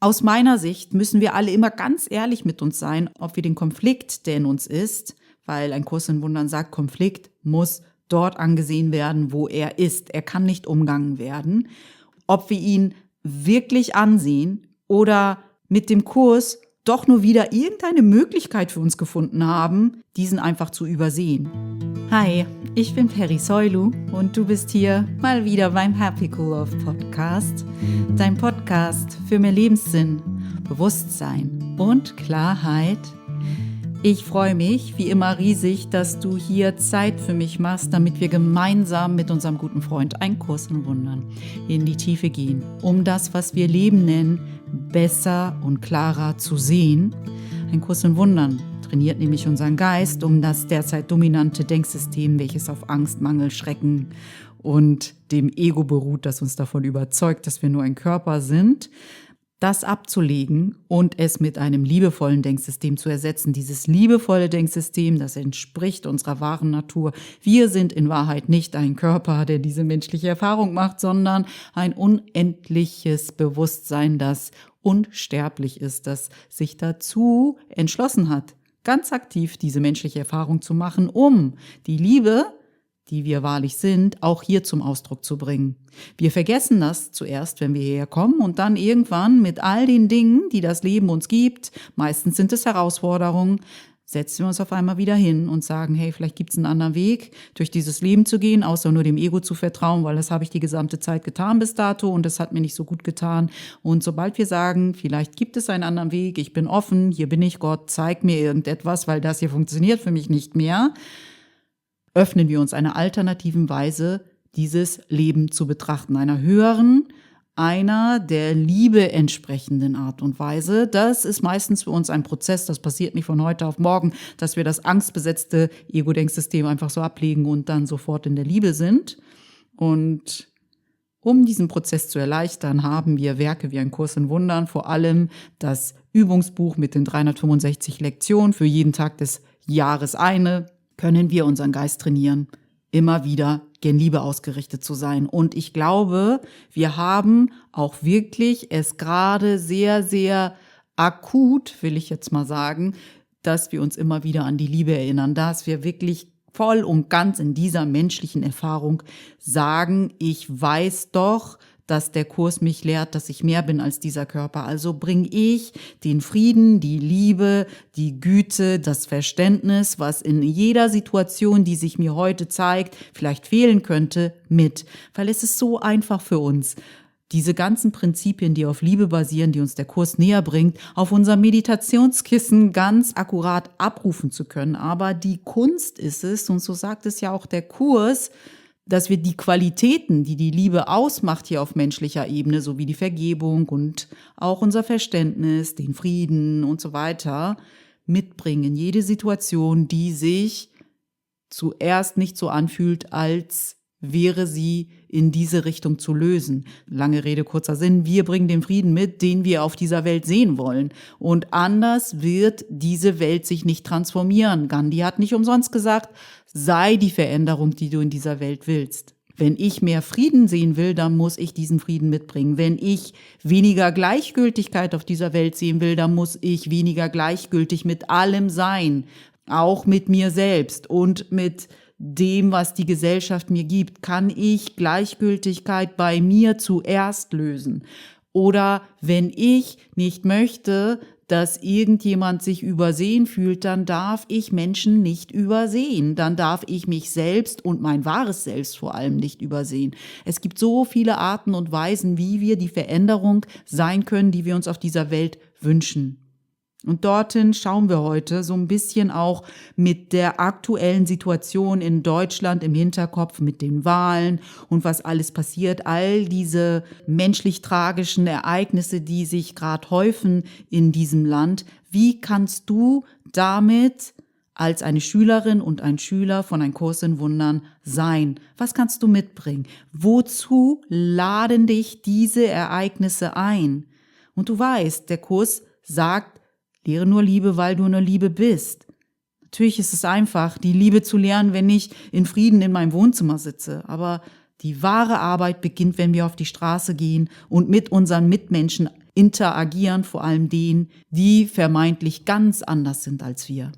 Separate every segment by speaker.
Speaker 1: Aus meiner Sicht müssen wir alle immer ganz ehrlich mit uns sein, ob wir den Konflikt, der in uns ist, weil ein Kurs in Wundern sagt, Konflikt muss dort angesehen werden, wo er ist. Er kann nicht umgangen werden. Ob wir ihn wirklich ansehen oder mit dem Kurs doch nur wieder irgendeine Möglichkeit für uns gefunden haben, diesen einfach zu übersehen. Hi, ich bin Peri Soilu und du bist hier mal wieder beim Happy Cool Love Podcast, dein Podcast für mehr Lebenssinn, Bewusstsein und Klarheit. Ich freue mich wie immer riesig, dass du hier Zeit für mich machst, damit wir gemeinsam mit unserem guten Freund Ein Kurs in Wundern in die Tiefe gehen, um das, was wir Leben nennen, besser und klarer zu sehen. Ein Kurs in Wundern trainiert nämlich unseren Geist, um das derzeit dominante Denksystem, welches auf Angst, Mangel, Schrecken und dem Ego beruht, das uns davon überzeugt, dass wir nur ein Körper sind, das abzulegen und es mit einem liebevollen Denksystem zu ersetzen. Dieses liebevolle Denksystem, das entspricht unserer wahren Natur. Wir sind in Wahrheit nicht ein Körper, der diese menschliche Erfahrung macht, sondern ein unendliches Bewusstsein, das unsterblich ist, das sich dazu entschlossen hat, ganz aktiv diese menschliche Erfahrung zu machen, um die Liebe, die wir wahrlich sind, auch hier zum Ausdruck zu bringen. Wir vergessen das zuerst, wenn wir hierher kommen und dann irgendwann mit all den Dingen, die das Leben uns gibt, meistens sind es Herausforderungen, setzen wir uns auf einmal wieder hin und sagen, hey, vielleicht gibt es einen anderen Weg, durch dieses Leben zu gehen, außer nur dem Ego zu vertrauen, weil das habe ich die gesamte Zeit getan bis dato und das hat mir nicht so gut getan. Und sobald wir sagen, vielleicht gibt es einen anderen Weg, ich bin offen, hier bin ich Gott, zeig mir irgendetwas, weil das hier funktioniert für mich nicht mehr, öffnen wir uns einer alternativen Weise, dieses Leben zu betrachten, einer höheren, einer der Liebe entsprechenden Art und Weise. Das ist meistens für uns ein Prozess, das passiert nicht von heute auf morgen, dass wir das angstbesetzte Ego-Denksystem einfach so ablegen und dann sofort in der Liebe sind. Und um diesen Prozess zu erleichtern, haben wir Werke wie Ein Kurs in Wundern, vor allem das Übungsbuch mit den 365 Lektionen, für jeden Tag des Jahres eine, können wir unseren Geist trainieren, immer wieder gen Liebe ausgerichtet zu sein. Und ich glaube, wir haben auch wirklich es gerade sehr, sehr akut, will ich jetzt mal sagen, dass wir uns immer wieder an die Liebe erinnern, dass wir wirklich voll und ganz in dieser menschlichen Erfahrung sagen, ich weiß doch, dass der Kurs mich lehrt, dass ich mehr bin als dieser Körper. Also bringe ich den Frieden, die Liebe, die Güte, das Verständnis, was in jeder Situation, die sich mir heute zeigt, vielleicht fehlen könnte, mit. Weil es ist so einfach für uns, diese ganzen Prinzipien, die auf Liebe basieren, die uns der Kurs näher bringt, auf unserem Meditationskissen ganz akkurat abrufen zu können. Aber die Kunst ist es, und so sagt es ja auch der Kurs, dass wir die Qualitäten, die die Liebe ausmacht hier auf menschlicher Ebene, so wie die Vergebung und auch unser Verständnis, den Frieden und so weiter, mitbringen. Jede Situation, die sich zuerst nicht so anfühlt, als wäre sie in diese Richtung zu lösen. Lange Rede, kurzer Sinn. Wir bringen den Frieden mit, den wir auf dieser Welt sehen wollen. Und anders wird diese Welt sich nicht transformieren. Gandhi hat nicht umsonst gesagt, sei die Veränderung, die du in dieser Welt willst. Wenn ich mehr Frieden sehen will, dann muss ich diesen Frieden mitbringen. Wenn ich weniger Gleichgültigkeit auf dieser Welt sehen will, dann muss ich weniger gleichgültig mit allem sein. Auch mit mir selbst und mit dem, was die Gesellschaft mir gibt, kann ich Gleichgültigkeit bei mir zuerst lösen. Oder wenn ich nicht möchte, dass irgendjemand sich übersehen fühlt, dann darf ich Menschen nicht übersehen. Dann darf ich mich selbst und mein wahres Selbst vor allem nicht übersehen. Es gibt so viele Arten und Weisen, wie wir die Veränderung sein können, die wir uns auf dieser Welt wünschen. Und dorthin schauen wir heute so ein bisschen auch mit der aktuellen Situation in Deutschland im Hinterkopf, mit den Wahlen und was alles passiert. All diese menschlich tragischen Ereignisse, die sich gerade häufen in diesem Land. Wie kannst du damit als eine Schülerin und ein Schüler von Ein Kurs in Wundern sein? Was kannst du mitbringen? Wozu laden dich diese Ereignisse ein? Und du weißt, der Kurs sagt, lehre nur Liebe, weil du nur Liebe bist. Natürlich ist es einfach, die Liebe zu lernen, wenn ich in Frieden in meinem Wohnzimmer sitze. Aber die wahre Arbeit beginnt, wenn wir auf die Straße gehen und mit unseren Mitmenschen interagieren, vor allem denen, die vermeintlich ganz anders sind als wir.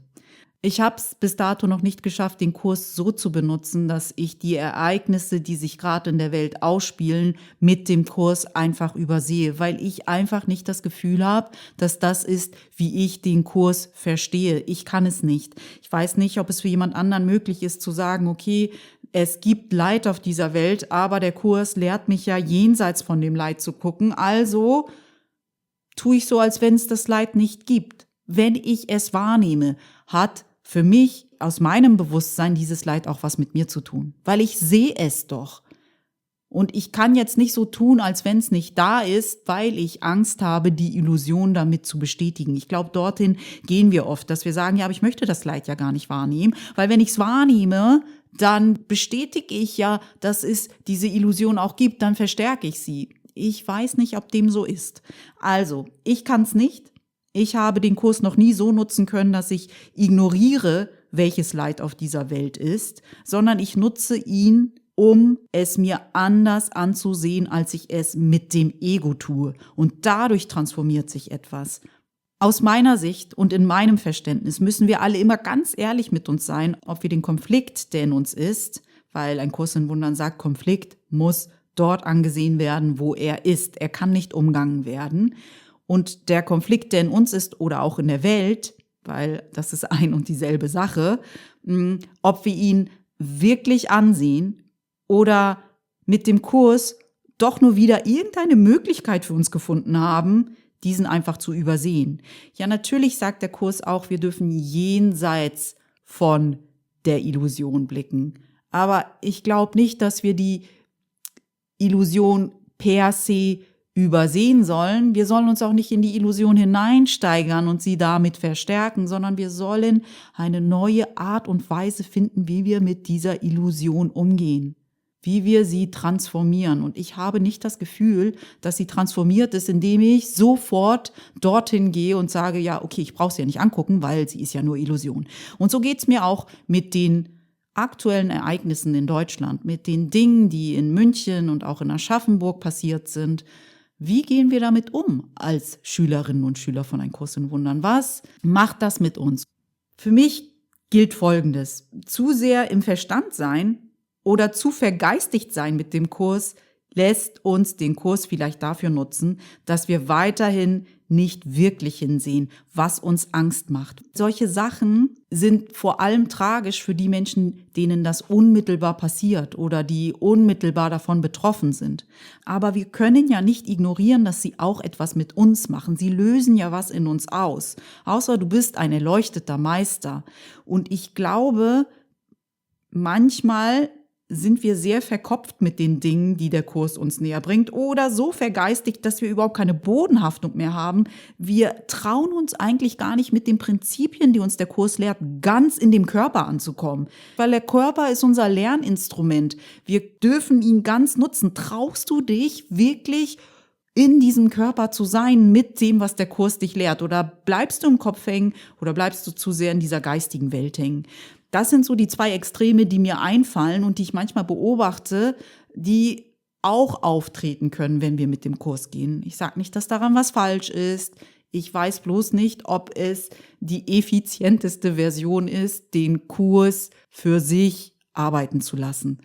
Speaker 1: Ich habe es bis dato noch nicht geschafft, den Kurs so zu benutzen, dass ich die Ereignisse, die sich gerade in der Welt ausspielen, mit dem Kurs einfach übersehe, weil ich einfach nicht das Gefühl habe, dass das ist, wie ich den Kurs verstehe. Ich kann es nicht. Ich weiß nicht, ob es für jemand anderen möglich ist zu sagen, okay, es gibt Leid auf dieser Welt, aber der Kurs lehrt mich ja jenseits von dem Leid zu gucken, also tue ich so, als wenn es das Leid nicht gibt. Wenn ich es wahrnehme, hat für mich aus meinem Bewusstsein dieses Leid auch was mit mir zu tun, weil ich sehe es doch. Und ich kann jetzt nicht so tun, als wenn es nicht da ist, weil ich Angst habe, die Illusion damit zu bestätigen. Ich glaube, dorthin gehen wir oft, dass wir sagen, ja, aber ich möchte das Leid ja gar nicht wahrnehmen, weil wenn ich es wahrnehme, dann bestätige ich ja, dass es diese Illusion auch gibt, dann verstärke ich sie. Ich weiß nicht, ob dem so ist. Also, ich kann es nicht. Ich habe den Kurs noch nie so nutzen können, dass ich ignoriere, welches Leid auf dieser Welt ist, sondern ich nutze ihn, um es mir anders anzusehen, als ich es mit dem Ego tue. Und dadurch transformiert sich etwas. Aus meiner Sicht und in meinem Verständnis müssen wir alle immer ganz ehrlich mit uns sein, ob wir den Konflikt, der in uns ist, weil ein Kurs in Wundern sagt, Konflikt muss dort angesehen werden, wo er ist. Er kann nicht umgangen werden. Und der Konflikt, der in uns ist oder auch in der Welt, weil das ist ein und dieselbe Sache, ob wir ihn wirklich ansehen oder mit dem Kurs doch nur wieder irgendeine Möglichkeit für uns gefunden haben, diesen einfach zu übersehen. Ja, natürlich sagt der Kurs auch, wir dürfen jenseits von der Illusion blicken. Aber ich glaube nicht, dass wir die Illusion per se übersehen sollen. Wir sollen uns auch nicht in die Illusion hineinsteigern und sie damit verstärken, sondern wir sollen eine neue Art und Weise finden, wie wir mit dieser Illusion umgehen, wie wir sie transformieren. Und ich habe nicht das Gefühl, dass sie transformiert ist, indem ich sofort dorthin gehe und sage, ja, okay, ich brauche sie ja nicht angucken, weil sie ist ja nur Illusion. Und so geht's mir auch mit den aktuellen Ereignissen in Deutschland, mit den Dingen, die in München und auch in Aschaffenburg passiert sind. Wie gehen wir damit um als Schülerinnen und Schüler von Ein Kurs in Wundern? Was macht das mit uns? Für mich gilt Folgendes: Zu sehr im Verstand sein oder zu vergeistigt sein mit dem Kurs lässt uns den Kurs vielleicht dafür nutzen, dass wir weiterhin nicht wirklich hinsehen, was uns Angst macht. Solche Sachen sind vor allem tragisch für die Menschen, denen das unmittelbar passiert oder die unmittelbar davon betroffen sind. Aber wir können ja nicht ignorieren, dass sie auch etwas mit uns machen. Sie lösen ja was in uns aus. Außer du bist ein erleuchteter Meister. Und ich glaube, manchmal sind wir sehr verkopft mit den Dingen, die der Kurs uns näher bringt, oder so vergeistigt, dass wir überhaupt keine Bodenhaftung mehr haben. Wir trauen uns eigentlich gar nicht mit den Prinzipien, die uns der Kurs lehrt, ganz in dem Körper anzukommen. Weil der Körper ist unser Lerninstrument. Wir dürfen ihn ganz nutzen. Traust du dich wirklich in diesem Körper zu sein mit dem, was der Kurs dich lehrt? Oder bleibst du im Kopf hängen oder bleibst du zu sehr in dieser geistigen Welt hängen? Das sind so die zwei Extreme, die mir einfallen und die ich manchmal beobachte, die auch auftreten können, wenn wir mit dem Kurs gehen. Ich sage nicht, dass daran was falsch ist. Ich weiß bloß nicht, ob es die effizienteste Version ist, den Kurs für sich arbeiten zu lassen.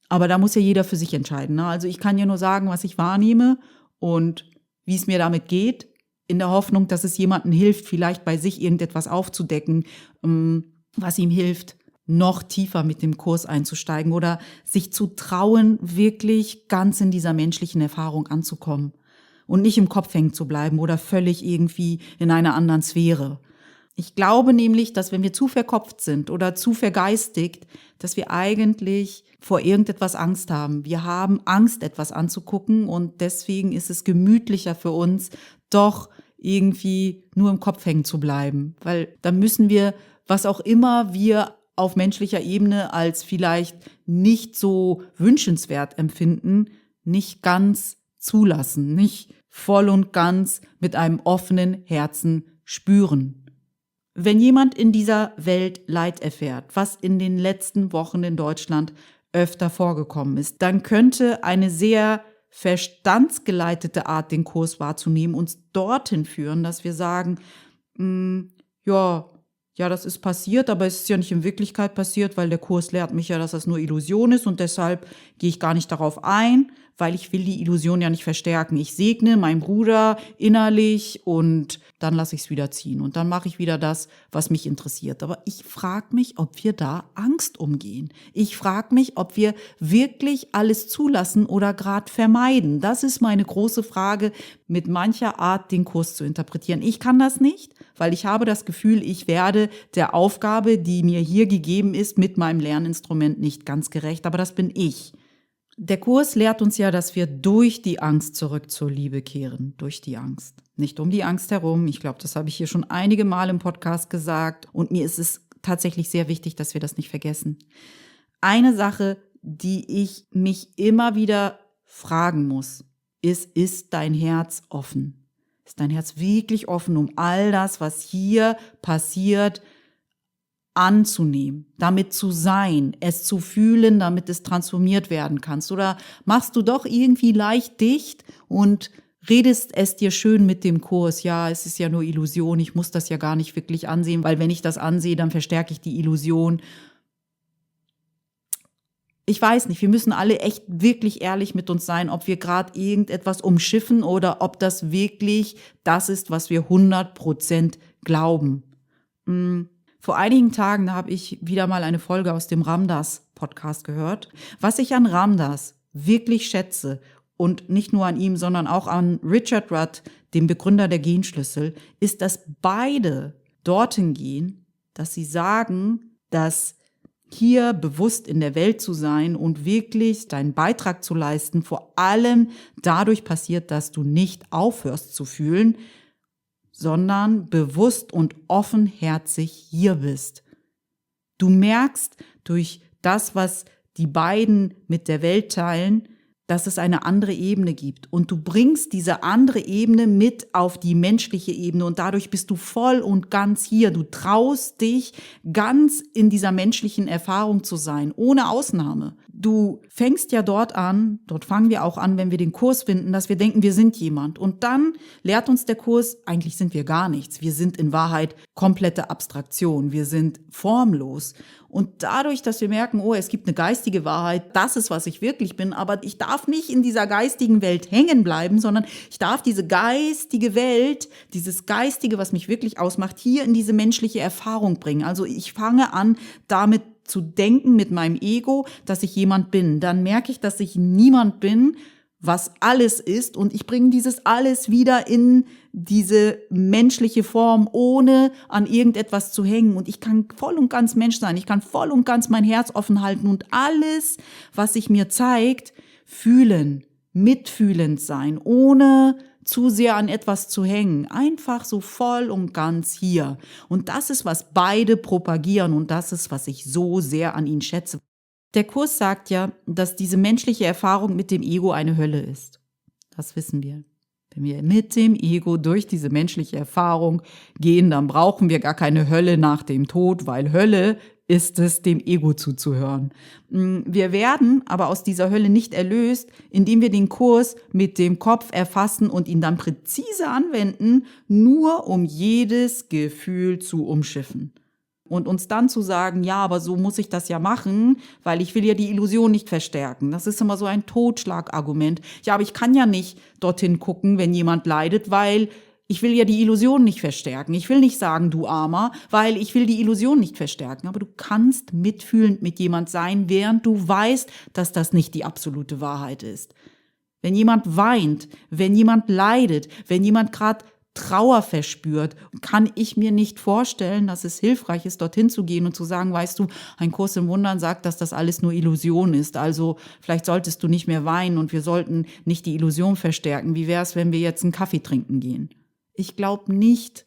Speaker 1: Aber da muss ja jeder für sich entscheiden, ne? Also ich kann ja nur sagen, was ich wahrnehme und wie es mir damit geht, in der Hoffnung, dass es jemandem hilft, vielleicht bei sich irgendetwas aufzudecken, was ihm hilft, noch tiefer mit dem Kurs einzusteigen oder sich zu trauen, wirklich ganz in dieser menschlichen Erfahrung anzukommen und nicht im Kopf hängen zu bleiben oder völlig irgendwie in einer anderen Sphäre. Ich glaube nämlich, dass wenn wir zu verkopft sind oder zu vergeistigt, dass wir eigentlich vor irgendetwas Angst haben. Wir haben Angst, etwas anzugucken und deswegen ist es gemütlicher für uns, doch irgendwie nur im Kopf hängen zu bleiben. Weil dann müssen wir, was auch immer wir auf menschlicher Ebene als vielleicht nicht so wünschenswert empfinden, nicht ganz zulassen, nicht voll und ganz mit einem offenen Herzen spüren. Wenn jemand in dieser Welt Leid erfährt, was in den letzten Wochen in Deutschland öfter vorgekommen ist, dann könnte eine sehr verstandsgeleitete Art, den Kurs wahrzunehmen, uns dorthin führen, dass wir sagen, ja, das ist passiert, aber es ist ja nicht in Wirklichkeit passiert, weil der Kurs lehrt mich ja, dass das nur Illusion ist und deshalb gehe ich gar nicht darauf ein, weil ich will die Illusion ja nicht verstärken. Ich segne meinen Bruder innerlich und dann lasse ich es wieder ziehen und dann mache ich wieder das, was mich interessiert. Aber ich frage mich, ob wir da Angst umgehen. Ich frage mich, ob wir wirklich alles zulassen oder gerade vermeiden. Das ist meine große Frage, mit mancher Art den Kurs zu interpretieren. Ich kann das nicht, weil ich habe das Gefühl, ich werde der Aufgabe, die mir hier gegeben ist, mit meinem Lerninstrument nicht ganz gerecht. Aber das bin ich. Der Kurs lehrt uns ja, dass wir durch die Angst zurück zur Liebe kehren. Durch die Angst. Nicht um die Angst herum. Ich glaube, das habe ich hier schon einige Mal im Podcast gesagt. Und mir ist es tatsächlich sehr wichtig, dass wir das nicht vergessen. Eine Sache, die ich mich immer wieder fragen muss, ist dein Herz offen? Ist dein Herz wirklich offen, um all das, was hier passiert, anzunehmen, damit zu sein, es zu fühlen, damit es transformiert werden kannst? Oder machst du doch irgendwie leicht dicht und redest es dir schön mit dem Kurs? Ja, es ist ja nur Illusion, ich muss das ja gar nicht wirklich ansehen, weil wenn ich das ansehe, dann verstärke ich die Illusion. Ich weiß nicht, wir müssen alle echt wirklich ehrlich mit uns sein, ob wir gerade irgendetwas umschiffen oder ob das wirklich das ist, was wir 100% glauben. Vor einigen Tagen habe ich wieder mal eine Folge aus dem Ram Dass Podcast gehört. Was ich an Ram Dass wirklich schätze und nicht nur an ihm, sondern auch an Richard Rudd, dem Begründer der Genschlüssel, ist, dass beide dorthin gehen, dass sie sagen, dass hier bewusst in der Welt zu sein und wirklich deinen Beitrag zu leisten, vor allem dadurch passiert, dass du nicht aufhörst zu fühlen, sondern bewusst und offenherzig hier bist. Du merkst durch das, was die beiden mit der Welt teilen, dass es eine andere Ebene gibt. Und du bringst diese andere Ebene mit auf die menschliche Ebene und dadurch bist du voll und ganz hier. Du traust dich, ganz in dieser menschlichen Erfahrung zu sein, ohne Ausnahme. Du fängst ja dort fangen wir auch an, wenn wir den Kurs finden, dass wir denken, wir sind jemand. Und dann lehrt uns der Kurs, eigentlich sind wir gar nichts. Wir sind in Wahrheit komplette Abstraktion. Wir sind formlos. Und dadurch, dass wir merken, oh, es gibt eine geistige Wahrheit, das ist, was ich wirklich bin, aber ich darf nicht in dieser geistigen Welt hängen bleiben, sondern ich darf diese geistige Welt, dieses Geistige, was mich wirklich ausmacht, hier in diese menschliche Erfahrung bringen. Also ich fange an, damit zu denken mit meinem Ego, dass ich jemand bin. Dann merke ich, dass ich niemand bin, was alles ist, und ich bringe dieses alles wieder in diese menschliche Form, ohne an irgendetwas zu hängen. Und ich kann voll und ganz Mensch sein. Ich kann voll und ganz mein Herz offen halten und alles, was sich mir zeigt, fühlen, mitfühlend sein, ohne zu sehr an etwas zu hängen. Einfach so voll und ganz hier. Und das ist, was beide propagieren, und das ist, was ich so sehr an ihnen schätze. Der Kurs sagt ja, dass diese menschliche Erfahrung mit dem Ego eine Hölle ist. Das wissen wir. Wenn wir mit dem Ego durch diese menschliche Erfahrung gehen, dann brauchen wir gar keine Hölle nach dem Tod, weil Hölle ist es, dem Ego zuzuhören. Wir werden aber aus dieser Hölle nicht erlöst, indem wir den Kurs mit dem Kopf erfassen und ihn dann präzise anwenden, nur um jedes Gefühl zu umschiffen. Und uns dann zu sagen, ja, aber so muss ich das ja machen, weil ich will ja die Illusion nicht verstärken. Das ist immer so ein Totschlagargument. Ja, aber ich kann ja nicht dorthin gucken, wenn jemand leidet, weil ich will ja die Illusion nicht verstärken. Ich will nicht sagen, du Armer, weil ich will die Illusion nicht verstärken. Aber du kannst mitfühlend mit jemand sein, während du weißt, dass das nicht die absolute Wahrheit ist. Wenn jemand weint, wenn jemand leidet, wenn jemand gerade Trauer verspürt, kann ich mir nicht vorstellen, dass es hilfreich ist, dorthin zu gehen und zu sagen, weißt du, ein Kurs im Wundern sagt, dass das alles nur Illusion ist. Also vielleicht solltest du nicht mehr weinen und wir sollten nicht die Illusion verstärken. Wie wäre es, wenn wir jetzt einen Kaffee trinken gehen? Ich glaube nicht,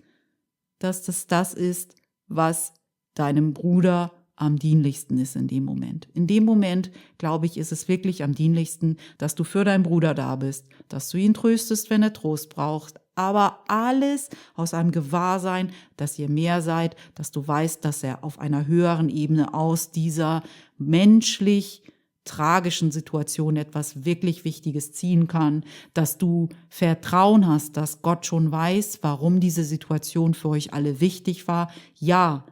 Speaker 1: dass das ist, was deinem Bruder am dienlichsten ist in dem Moment. In dem Moment, glaube ich, ist es wirklich am dienlichsten, dass du für deinen Bruder da bist, dass du ihn tröstest, wenn er Trost braucht, aber alles aus einem Gewahrsein, dass ihr mehr seid, dass du weißt, dass er auf einer höheren Ebene aus dieser menschlich tragischen Situation etwas wirklich Wichtiges ziehen kann, dass du Vertrauen hast, dass Gott schon weiß, warum diese Situation für euch alle wichtig war. Ja,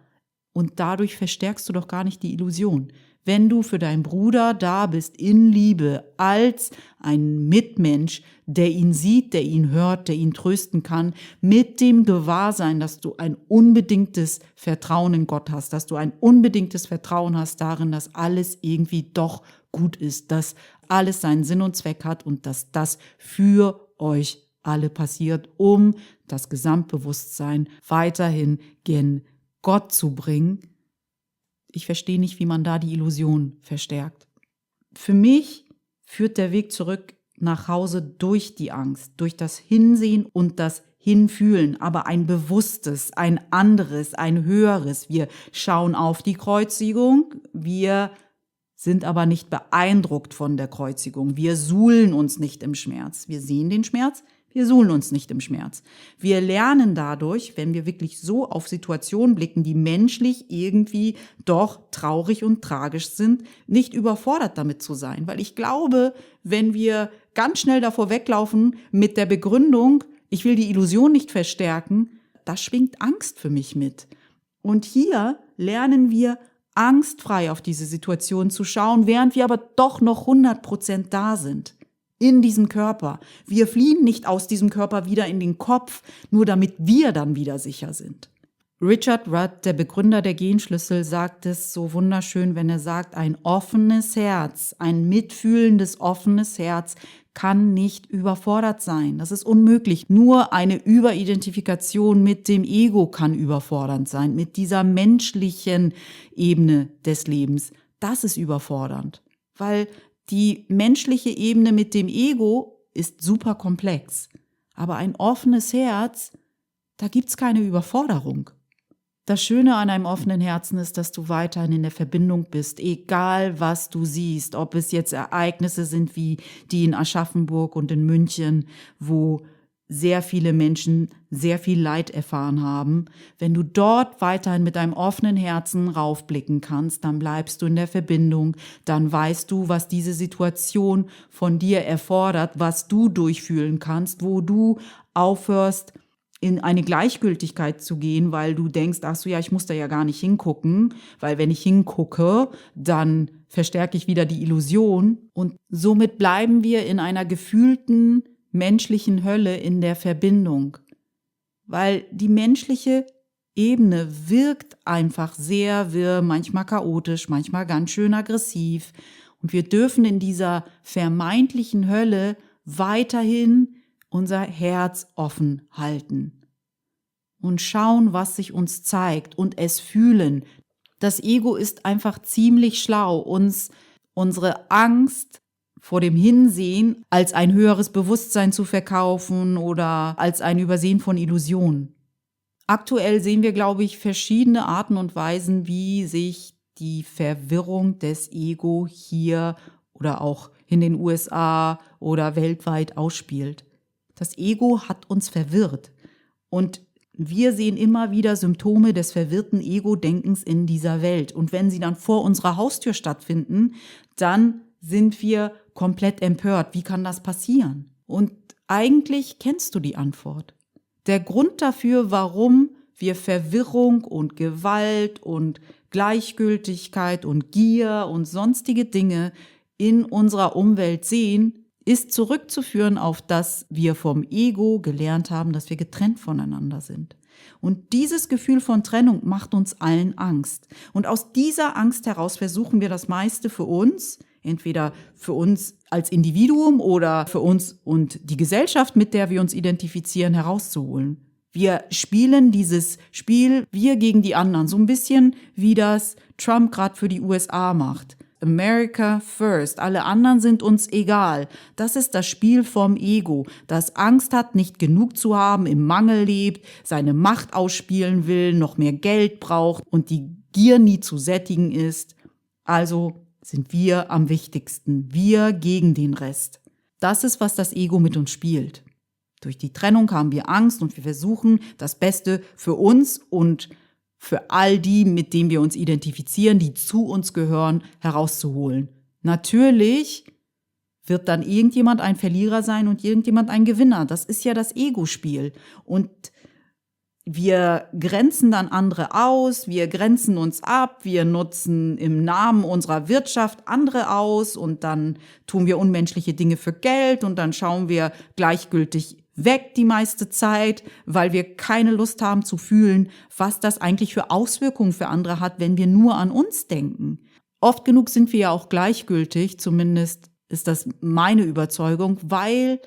Speaker 1: und dadurch verstärkst du doch gar nicht die Illusion. Wenn du für deinen Bruder da bist in Liebe als ein Mitmensch, der ihn sieht, der ihn hört, der ihn trösten kann, mit dem Gewahrsein, dass du ein unbedingtes Vertrauen in Gott hast, dass du ein unbedingtes Vertrauen hast darin, dass alles irgendwie doch gut ist, dass alles seinen Sinn und Zweck hat und dass das für euch alle passiert, um das Gesamtbewusstsein weiterhin gen Gott zu bringen. Ich verstehe nicht, wie man da die Illusion verstärkt. Für mich führt der Weg zurück nach Hause durch die Angst, durch das Hinsehen und das Hinfühlen, aber ein bewusstes, ein anderes, ein höheres. Wir schauen auf die Kreuzigung, wir sind aber nicht beeindruckt von der Kreuzigung. Wir suhlen uns nicht im Schmerz. Wir sehen den Schmerz, wir suhlen uns nicht im Schmerz. Wir lernen dadurch, wenn wir wirklich so auf Situationen blicken, die menschlich irgendwie doch traurig und tragisch sind, nicht überfordert damit zu sein. Weil ich glaube, wenn wir ganz schnell davor weglaufen mit der Begründung, ich will die Illusion nicht verstärken, da schwingt Angst für mich mit. Und hier lernen wir angstfrei auf diese Situation zu schauen, während wir aber doch noch 100% da sind. In diesem Körper. Wir fliehen nicht aus diesem Körper wieder in den Kopf, nur damit wir dann wieder sicher sind. Richard Rudd, der Begründer der Genschlüssel, sagt es so wunderschön, wenn er sagt, ein offenes Herz, ein mitfühlendes offenes Herz kann nicht überfordert sein. Das ist unmöglich. Nur eine Überidentifikation mit dem Ego kann überfordernd sein, mit dieser menschlichen Ebene des Lebens. Das ist überfordernd, weil die menschliche Ebene mit dem Ego ist super komplex. Aber ein offenes Herz, da gibt's keine Überforderung. Das Schöne an einem offenen Herzen ist, dass du weiterhin in der Verbindung bist, egal was du siehst. Ob es jetzt Ereignisse sind wie die in Aschaffenburg und in München, wo sehr viele Menschen sehr viel Leid erfahren haben. Wenn du dort weiterhin mit einem offenen Herzen raufblicken kannst, dann bleibst du in der Verbindung, dann weißt du, was diese Situation von dir erfordert, was du durchfühlen kannst, wo du aufhörst, in eine Gleichgültigkeit zu gehen, weil du denkst, ach so, ja, ich muss da ja gar nicht hingucken, weil wenn ich hingucke, dann verstärke ich wieder die Illusion. Und somit bleiben wir in einer gefühlten menschlichen Hölle in der Verbindung, weil die menschliche Ebene wirkt einfach sehr wirr, manchmal chaotisch, manchmal ganz schön aggressiv und wir dürfen in dieser vermeintlichen Hölle weiterhin unser Herz offen halten und schauen, was sich uns zeigt und es fühlen. Das Ego ist einfach ziemlich schlau, uns unsere Angst vor dem Hinsehen als ein höheres Bewusstsein zu verkaufen oder als ein Übersehen von Illusionen. Aktuell sehen wir, glaube ich, verschiedene Arten und Weisen, wie sich die Verwirrung des Ego hier oder auch in den USA oder weltweit ausspielt. Das Ego hat uns verwirrt und wir sehen immer wieder Symptome des verwirrten Ego-Denkens in dieser Welt. Und wenn sie dann vor unserer Haustür stattfinden, dann sind wir komplett empört. Wie kann das passieren? Und eigentlich kennst du die Antwort. Der Grund dafür, warum wir Verwirrung und Gewalt und Gleichgültigkeit und Gier und sonstige Dinge in unserer Umwelt sehen, ist zurückzuführen auf das wir vom Ego gelernt haben, dass wir getrennt voneinander sind. Und dieses Gefühl von Trennung macht uns allen Angst. Und aus dieser Angst heraus versuchen wir das meiste für uns, entweder für uns als Individuum oder für uns und die Gesellschaft, mit der wir uns identifizieren, herauszuholen. Wir spielen dieses Spiel wir gegen die anderen, so ein bisschen wie das Trump gerade für die USA macht. America first, alle anderen sind uns egal. Das ist das Spiel vom Ego, das Angst hat, nicht genug zu haben, im Mangel lebt, seine Macht ausspielen will, noch mehr Geld braucht und die Gier nie zu sättigen ist. Also sind wir am wichtigsten, wir gegen den Rest. Das ist, was das Ego mit uns spielt. Durch die Trennung haben wir Angst und wir versuchen, das Beste für uns und für all die, mit denen wir uns identifizieren, die zu uns gehören, herauszuholen. Natürlich wird dann irgendjemand ein Verlierer sein und irgendjemand ein Gewinner. Das ist ja das Ego-Spiel. Und wir grenzen dann andere aus, wir grenzen uns ab, wir nutzen im Namen unserer Wirtschaft andere aus und dann tun wir unmenschliche Dinge für Geld und dann schauen wir gleichgültig weg die meiste Zeit, weil wir keine Lust haben zu fühlen, was das eigentlich für Auswirkungen für andere hat, wenn wir nur an uns denken. Oft genug sind wir ja auch gleichgültig, zumindest ist das meine Überzeugung, weil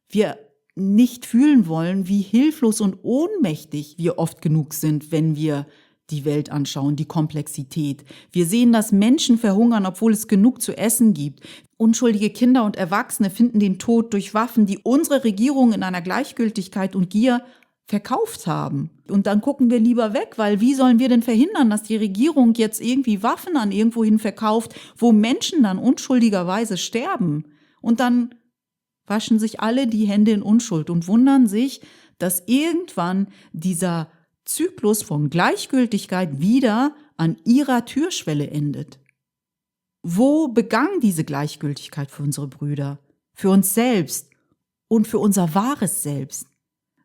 Speaker 1: wir nicht fühlen wollen, wie hilflos und ohnmächtig wir oft genug sind, wenn wir die Welt anschauen, die Komplexität. Wir sehen, dass Menschen verhungern, obwohl es genug zu essen gibt. Unschuldige Kinder und Erwachsene finden den Tod durch Waffen, die unsere Regierung in einer Gleichgültigkeit und Gier verkauft haben. Und dann gucken wir lieber weg, weil wie sollen wir denn verhindern, dass die Regierung jetzt irgendwie Waffen an irgendwohin verkauft, wo Menschen dann unschuldigerweise sterben? Und dann waschen sich alle die Hände in Unschuld und wundern sich, dass irgendwann dieser Zyklus von Gleichgültigkeit wieder an ihrer Türschwelle endet. Wo begann diese Gleichgültigkeit für unsere Brüder, für uns selbst und für unser wahres Selbst?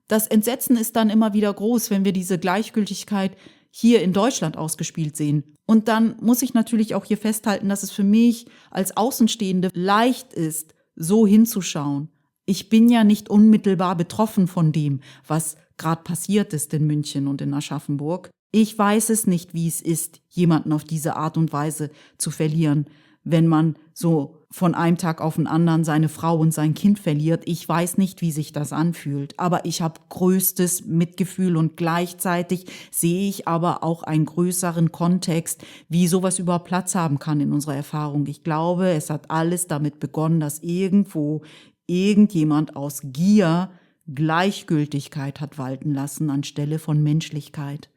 Speaker 1: Das Entsetzen ist dann immer wieder groß, wenn wir diese Gleichgültigkeit hier in Deutschland ausgespielt sehen. Und dann muss ich natürlich auch hier festhalten, dass es für mich als Außenstehende leicht ist, so hinzuschauen. Ich bin ja nicht unmittelbar betroffen von dem, was gerade passiert ist in München und in Aschaffenburg. Ich weiß es nicht, wie es ist, jemanden auf diese Art und Weise zu verlieren, wenn man so von einem Tag auf den anderen seine Frau und sein Kind verliert. Ich weiß nicht, wie sich das anfühlt, aber ich habe größtes Mitgefühl und gleichzeitig sehe ich aber auch einen größeren Kontext, wie sowas überhaupt Platz haben kann in unserer Erfahrung. Ich glaube, es hat alles damit begonnen, dass irgendwo irgendjemand aus Gier Gleichgültigkeit hat walten lassen anstelle von Menschlichkeit.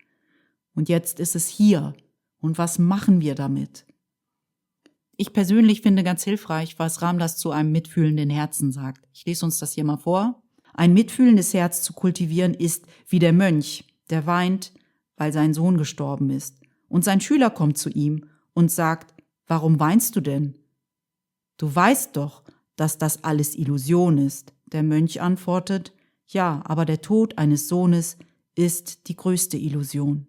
Speaker 1: Und jetzt ist es hier. Und was machen wir damit? Ich persönlich finde ganz hilfreich, was Ramdas zu einem mitfühlenden Herzen sagt. Ich lese uns das hier mal vor. Ein mitfühlendes Herz zu kultivieren ist wie der Mönch, der weint, weil sein Sohn gestorben ist. Und sein Schüler kommt zu ihm und sagt, warum weinst du denn? Du weißt doch, dass das alles Illusion ist. Der Mönch antwortet, ja, aber der Tod eines Sohnes ist die größte Illusion.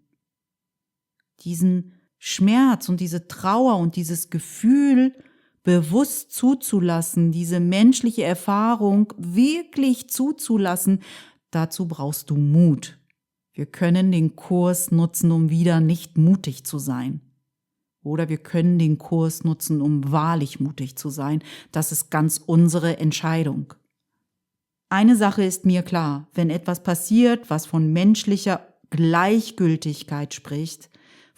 Speaker 1: Diesen Schmerz und diese Trauer und dieses Gefühl bewusst zuzulassen, diese menschliche Erfahrung wirklich zuzulassen, dazu brauchst du Mut. Wir können den Kurs nutzen, um wieder nicht mutig zu sein. Oder wir können den Kurs nutzen, um wahrlich mutig zu sein. Das ist ganz unsere Entscheidung. Eine Sache ist mir klar, wenn etwas passiert, was von menschlicher Gleichgültigkeit spricht,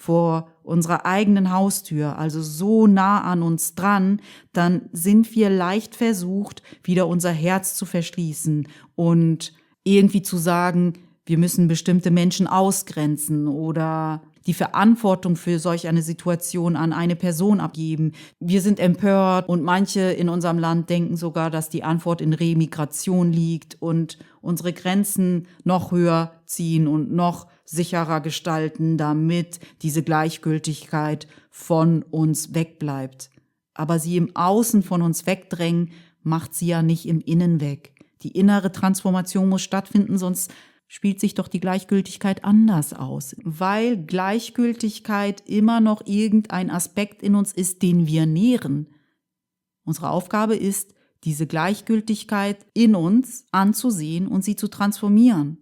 Speaker 1: vor unserer eigenen Haustür, also so nah an uns dran, dann sind wir leicht versucht, wieder unser Herz zu verschließen und irgendwie zu sagen, wir müssen bestimmte Menschen ausgrenzen oder die Verantwortung für solch eine Situation an eine Person abgeben. Wir sind empört und manche in unserem Land denken sogar, dass die Antwort in Remigration liegt und unsere Grenzen noch höher ziehen und noch sicherer gestalten, damit diese Gleichgültigkeit von uns wegbleibt. Aber sie im Außen von uns wegdrängen, macht sie ja nicht im Innen weg. Die innere Transformation muss stattfinden, sonst spielt sich doch die Gleichgültigkeit anders aus, weil Gleichgültigkeit immer noch irgendein Aspekt in uns ist, den wir nähren. Unsere Aufgabe ist, diese Gleichgültigkeit in uns anzusehen und sie zu transformieren.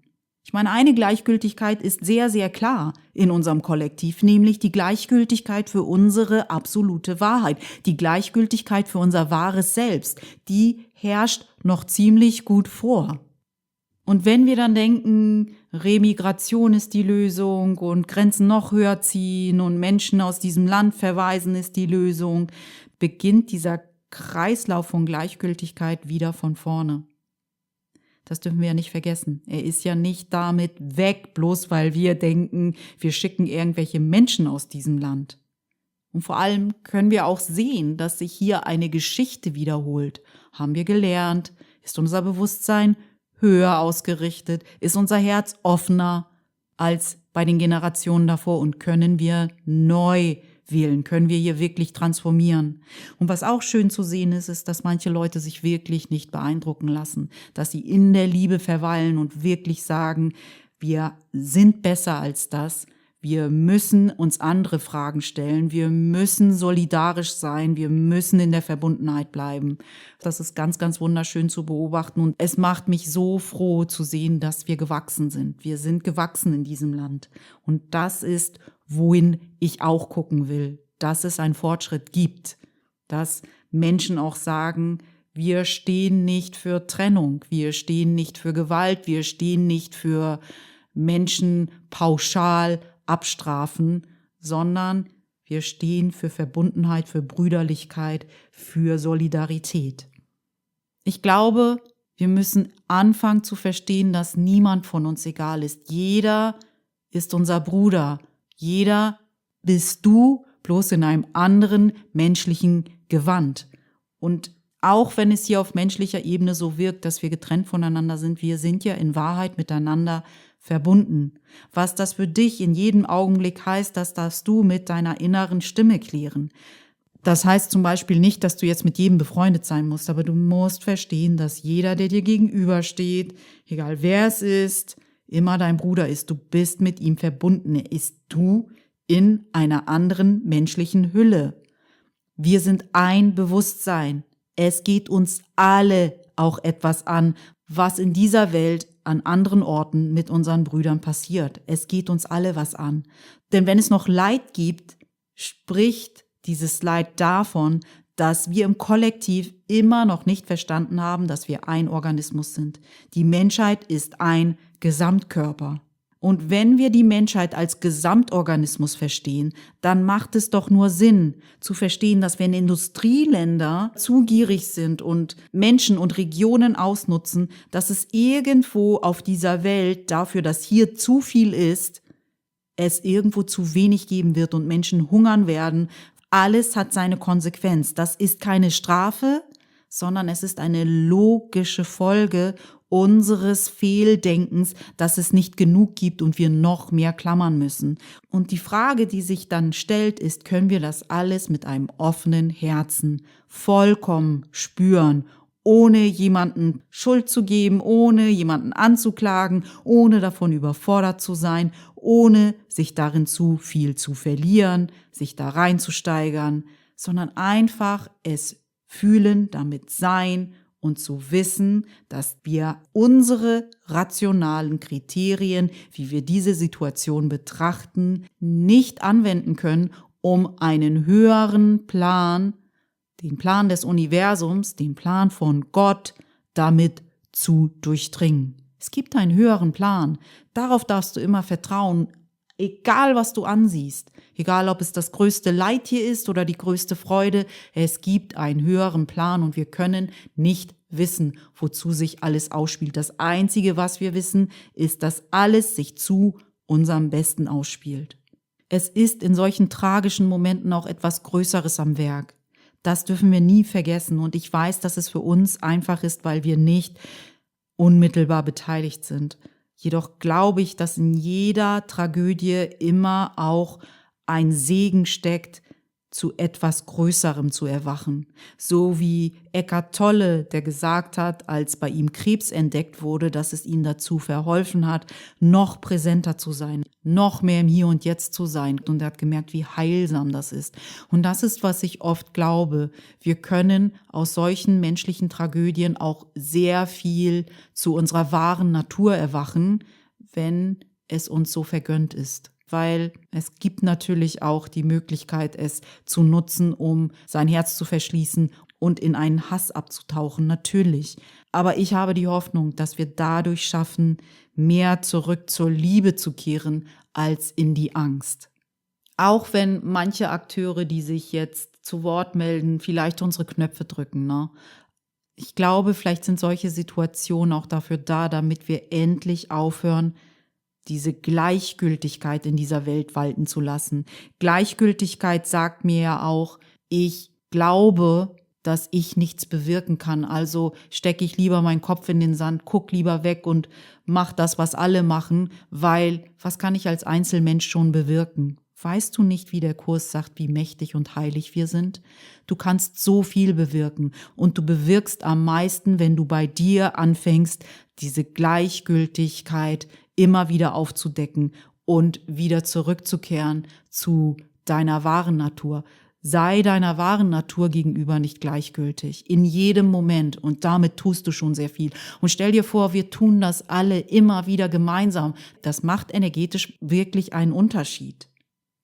Speaker 1: Ich meine, eine Gleichgültigkeit ist sehr, sehr klar in unserem Kollektiv, nämlich die Gleichgültigkeit für unsere absolute Wahrheit, die Gleichgültigkeit für unser wahres Selbst, die herrscht noch ziemlich gut vor. Und wenn wir dann denken, Remigration ist die Lösung und Grenzen noch höher ziehen und Menschen aus diesem Land verweisen ist die Lösung, beginnt dieser Kreislauf von Gleichgültigkeit wieder von vorne. Das dürfen wir ja nicht vergessen. Er ist ja nicht damit weg, bloß weil wir denken, wir schicken irgendwelche Menschen aus diesem Land. Und vor allem können wir auch sehen, dass sich hier eine Geschichte wiederholt. Haben wir gelernt? Ist unser Bewusstsein höher ausgerichtet? Ist unser Herz offener als bei den Generationen davor? Und können wir neu wählen? Können wir hier wirklich transformieren? Und was auch schön zu sehen ist, ist, dass manche Leute sich wirklich nicht beeindrucken lassen, dass sie in der Liebe verweilen und wirklich sagen, wir sind besser als das. Wir müssen uns andere Fragen stellen. Wir müssen solidarisch sein. Wir müssen in der Verbundenheit bleiben. Das ist ganz, ganz wunderschön zu beobachten. Und es macht mich so froh zu sehen, dass wir gewachsen sind. Wir sind gewachsen in diesem Land. Und das ist, wohin ich auch gucken will. Dass es einen Fortschritt gibt. Dass Menschen auch sagen, wir stehen nicht für Trennung. Wir stehen nicht für Gewalt. Wir stehen nicht für Menschen pauschal abstrafen, sondern wir stehen für Verbundenheit, für Brüderlichkeit, für Solidarität. Ich glaube, wir müssen anfangen zu verstehen, dass niemand von uns egal ist. Jeder ist unser Bruder. Jeder bist du, bloß in einem anderen menschlichen Gewand. Und auch wenn es hier auf menschlicher Ebene so wirkt, dass wir getrennt voneinander sind, wir sind ja in Wahrheit miteinander verbunden. Was das für dich in jedem Augenblick heißt, das darfst du mit deiner inneren Stimme klären. Das heißt zum Beispiel nicht, dass du jetzt mit jedem befreundet sein musst, aber du musst verstehen, dass jeder, der dir gegenübersteht, egal wer es ist, immer dein Bruder ist. Du bist mit ihm verbunden. Er ist du in einer anderen menschlichen Hülle. Wir sind ein Bewusstsein. Es geht uns alle auch etwas an, was in dieser Welt an anderen Orten mit unseren Brüdern passiert. Es geht uns alle was an. Denn wenn es noch Leid gibt, spricht dieses Leid davon, dass wir im Kollektiv immer noch nicht verstanden haben, dass wir ein Organismus sind. Die Menschheit ist ein Gesamtkörper. Und wenn wir die Menschheit als Gesamtorganismus verstehen, dann macht es doch nur Sinn zu verstehen, dass wenn Industrieländer zu gierig sind und Menschen und Regionen ausnutzen, dass es irgendwo auf dieser Welt dafür, dass hier zu viel ist, es irgendwo zu wenig geben wird und Menschen hungern werden. Alles hat seine Konsequenz. Das ist keine Strafe, sondern es ist eine logische Folge unseres Fehldenkens, dass es nicht genug gibt und wir noch mehr klammern müssen. Und die Frage, die sich dann stellt, ist, können wir das alles mit einem offenen Herzen vollkommen spüren, ohne jemanden Schuld zu geben, ohne jemanden anzuklagen, ohne davon überfordert zu sein, ohne sich darin zu viel zu verlieren, sich da reinzusteigern, sondern einfach es fühlen, damit sein und zu wissen, dass wir unsere rationalen Kriterien, wie wir diese Situation betrachten, nicht anwenden können, um einen höheren Plan, den Plan des Universums, den Plan von Gott, damit zu durchdringen. Es gibt einen höheren Plan. Darauf darfst du immer vertrauen, egal was du ansiehst. Egal, ob es das größte Leid hier ist oder die größte Freude, es gibt einen höheren Plan und wir können nicht wissen, wozu sich alles ausspielt. Das Einzige, was wir wissen, ist, dass alles sich zu unserem Besten ausspielt. Es ist in solchen tragischen Momenten auch etwas Größeres am Werk. Das dürfen wir nie vergessen und ich weiß, dass es für uns einfach ist, weil wir nicht unmittelbar beteiligt sind. Jedoch glaube ich, dass in jeder Tragödie immer auch ein Segen steckt, zu etwas Größerem zu erwachen. So wie Eckhart Tolle, der gesagt hat, als bei ihm Krebs entdeckt wurde, dass es ihm dazu verholfen hat, noch präsenter zu sein, noch mehr im Hier und Jetzt zu sein. Und er hat gemerkt, wie heilsam das ist. Und das ist, was ich oft glaube. Wir können aus solchen menschlichen Tragödien auch sehr viel zu unserer wahren Natur erwachen, wenn es uns so vergönnt ist. Weil es gibt natürlich auch die Möglichkeit, es zu nutzen, um sein Herz zu verschließen und in einen Hass abzutauchen, natürlich. Aber ich habe die Hoffnung, dass wir dadurch schaffen, mehr zurück zur Liebe zu kehren, als in die Angst. Auch wenn manche Akteure, die sich jetzt zu Wort melden, vielleicht unsere Knöpfe drücken, ne? Ich glaube, vielleicht sind solche Situationen auch dafür da, damit wir endlich aufhören, diese Gleichgültigkeit in dieser Welt walten zu lassen. Gleichgültigkeit sagt mir ja auch, ich glaube, dass ich nichts bewirken kann. Also stecke ich lieber meinen Kopf in den Sand, guck lieber weg und mach das, was alle machen, weil was kann ich als Einzelmensch schon bewirken? Weißt du nicht, wie der Kurs sagt, wie mächtig und heilig wir sind? Du kannst so viel bewirken und du bewirkst am meisten, wenn du bei dir anfängst, diese Gleichgültigkeit immer wieder aufzudecken und wieder zurückzukehren zu deiner wahren Natur. Sei deiner wahren Natur gegenüber nicht gleichgültig, in jedem Moment, und damit tust du schon sehr viel. Und stell dir vor, wir tun das alle immer wieder gemeinsam. Das macht energetisch wirklich einen Unterschied.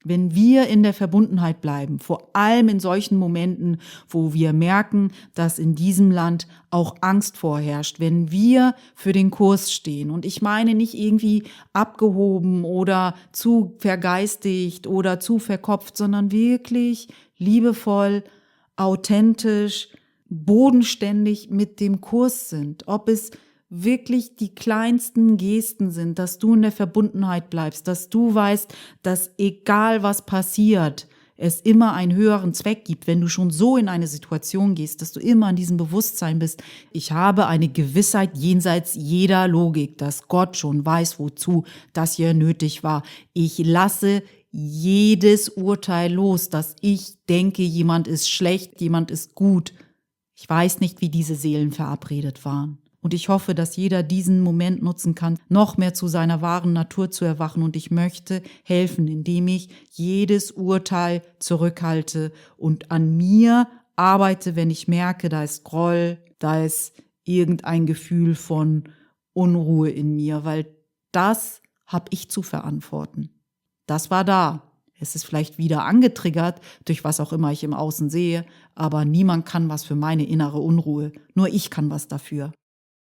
Speaker 1: Wenn wir in der Verbundenheit bleiben, vor allem in solchen Momenten, wo wir merken, dass in diesem Land auch Angst vorherrscht, wenn wir für den Kurs stehen, und ich meine nicht irgendwie abgehoben oder zu vergeistigt oder zu verkopft, sondern wirklich liebevoll, authentisch, bodenständig mit dem Kurs sind, ob es wirklich die kleinsten Gesten sind, dass du in der Verbundenheit bleibst, dass du weißt, dass egal was passiert, es immer einen höheren Zweck gibt, wenn du schon so in eine Situation gehst, dass du immer an diesem Bewusstsein bist, ich habe eine Gewissheit jenseits jeder Logik, dass Gott schon weiß, wozu das hier nötig war. Ich lasse jedes Urteil los, dass ich denke, jemand ist schlecht, jemand ist gut. Ich weiß nicht, wie diese Seelen verabredet waren. Und ich hoffe, dass jeder diesen Moment nutzen kann, noch mehr zu seiner wahren Natur zu erwachen. Und ich möchte helfen, indem ich jedes Urteil zurückhalte und an mir arbeite, wenn ich merke, da ist Groll, da ist irgendein Gefühl von Unruhe in mir, weil das habe ich zu verantworten. Das war da. Es ist vielleicht wieder angetriggert, durch was auch immer ich im Außen sehe, aber niemand kann was für meine innere Unruhe. Nur ich kann was dafür.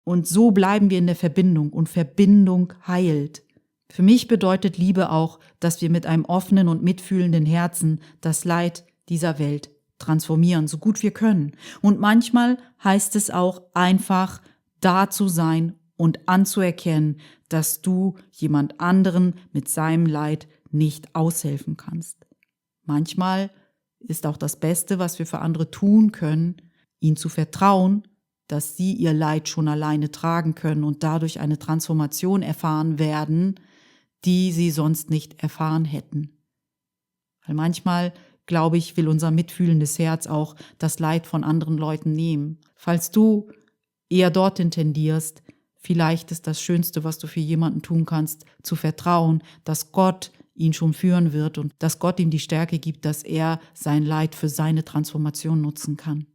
Speaker 1: Und so bleiben wir in der Verbindung, und Verbindung heilt. Für mich bedeutet Liebe auch, dass wir mit einem offenen und mitfühlenden Herzen das Leid dieser Welt transformieren, so gut wir können. Und manchmal heißt es auch einfach, da zu sein und anzuerkennen, dass du jemand anderen mit seinem Leid nicht aushelfen kannst. Manchmal ist auch das Beste, was wir für andere tun können, ihnen zu vertrauen, dass sie ihr Leid schon alleine tragen können und dadurch eine Transformation erfahren werden, die sie sonst nicht erfahren hätten. Weil manchmal, glaube ich, will unser mitfühlendes Herz auch das Leid von anderen Leuten nehmen. Falls du eher dorthin tendierst, vielleicht ist das Schönste, was du für jemanden tun kannst, zu vertrauen, dass Gott ihn schon führen wird und dass Gott ihm die Stärke gibt, dass er sein Leid für seine Transformation nutzen kann.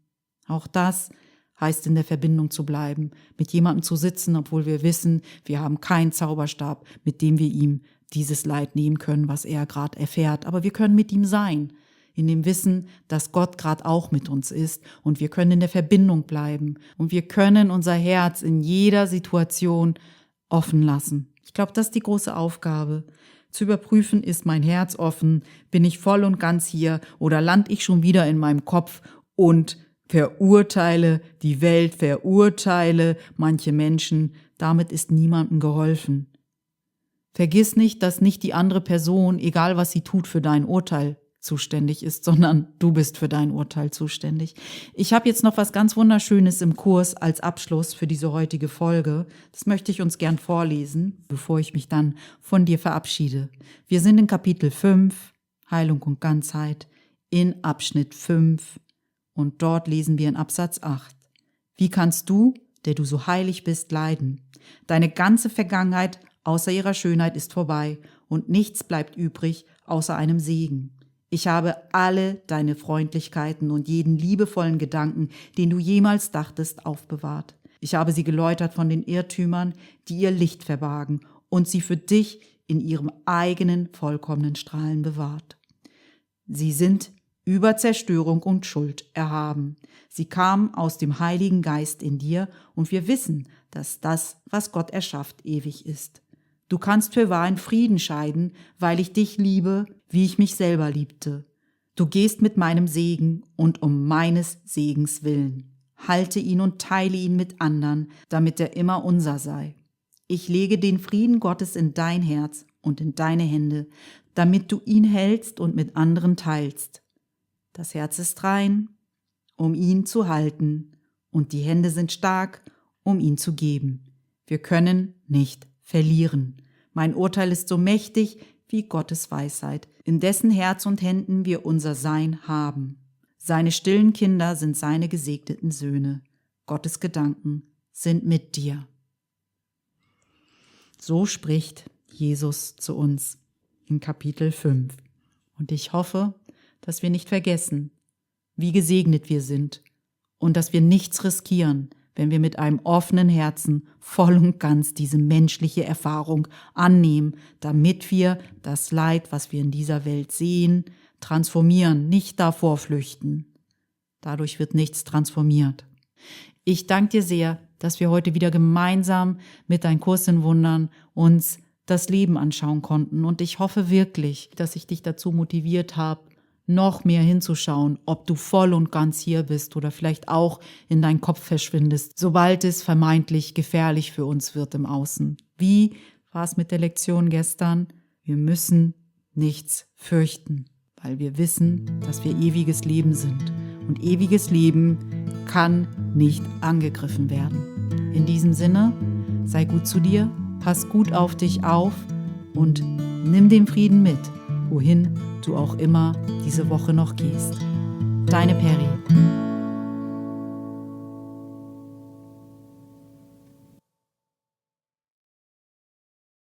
Speaker 1: Auch das heißt, in der Verbindung zu bleiben, mit jemandem zu sitzen, obwohl wir wissen, wir haben keinen Zauberstab, mit dem wir ihm dieses Leid nehmen können, was er gerade erfährt. Aber wir können mit ihm sein, in dem Wissen, dass Gott gerade auch mit uns ist, und wir können in der Verbindung bleiben und wir können unser Herz in jeder Situation offen lassen. Ich glaube, das ist die große Aufgabe. Zu überprüfen, ist mein Herz offen, bin ich voll und ganz hier oder lande ich schon wieder in meinem Kopf und verurteile die Welt, verurteile manche Menschen. Damit ist niemandem geholfen. Vergiss nicht, dass nicht die andere Person, egal was sie tut, für dein Urteil zuständig ist, sondern du bist für dein Urteil zuständig. Ich habe jetzt noch was ganz Wunderschönes im Kurs als Abschluss für diese heutige Folge. Das möchte ich uns gern vorlesen, bevor ich mich dann von dir verabschiede. Wir sind in Kapitel 5, Heilung und Ganzheit, in Abschnitt 5. Und dort lesen wir in Absatz 8. Wie kannst du, der du so heilig bist, leiden? Deine ganze Vergangenheit außer ihrer Schönheit ist vorbei und nichts bleibt übrig außer einem Segen. Ich habe alle deine Freundlichkeiten und jeden liebevollen Gedanken, den du jemals dachtest, aufbewahrt. Ich habe sie geläutert von den Irrtümern, die ihr Licht verbargen, und sie für dich in ihrem eigenen vollkommenen Strahlen bewahrt. Sie sind über Zerstörung und Schuld erhaben. Sie kamen aus dem Heiligen Geist in dir, und wir wissen, dass das, was Gott erschafft, ewig ist. Du kannst für wahren Frieden scheiden, weil ich dich liebe, wie ich mich selber liebte. Du gehst mit meinem Segen und um meines Segens willen. Halte ihn und teile ihn mit anderen, damit er immer unser sei. Ich lege den Frieden Gottes in dein Herz und in deine Hände, damit du ihn hältst und mit anderen teilst. Das Herz ist rein, um ihn zu halten, und die Hände sind stark, um ihn zu geben. Wir können nicht verlieren. Mein Urteil ist so mächtig wie Gottes Weisheit, in dessen Herz und Händen wir unser Sein haben. Seine stillen Kinder sind seine gesegneten Söhne. Gottes Gedanken sind mit dir. So spricht Jesus zu uns in Kapitel 5. Und ich hoffe, dass wir nicht vergessen, wie gesegnet wir sind und dass wir nichts riskieren, wenn wir mit einem offenen Herzen voll und ganz diese menschliche Erfahrung annehmen, damit wir das Leid, was wir in dieser Welt sehen, transformieren, nicht davor flüchten. Dadurch wird nichts transformiert. Ich danke dir sehr, dass wir heute wieder gemeinsam mit Ein Kurs in Wundern uns das Leben anschauen konnten. Und ich hoffe wirklich, dass ich dich dazu motiviert habe, noch mehr hinzuschauen, ob du voll und ganz hier bist oder vielleicht auch in deinen Kopf verschwindest, sobald es vermeintlich gefährlich für uns wird im Außen. Wie war es mit der Lektion gestern? Wir müssen nichts fürchten, weil wir wissen, dass wir ewiges Leben sind. Und ewiges Leben kann nicht angegriffen werden. In diesem Sinne, sei gut zu dir, pass gut auf dich auf und nimm den Frieden mit, wohin du auch immer diese Woche noch gehst. Deine Peri.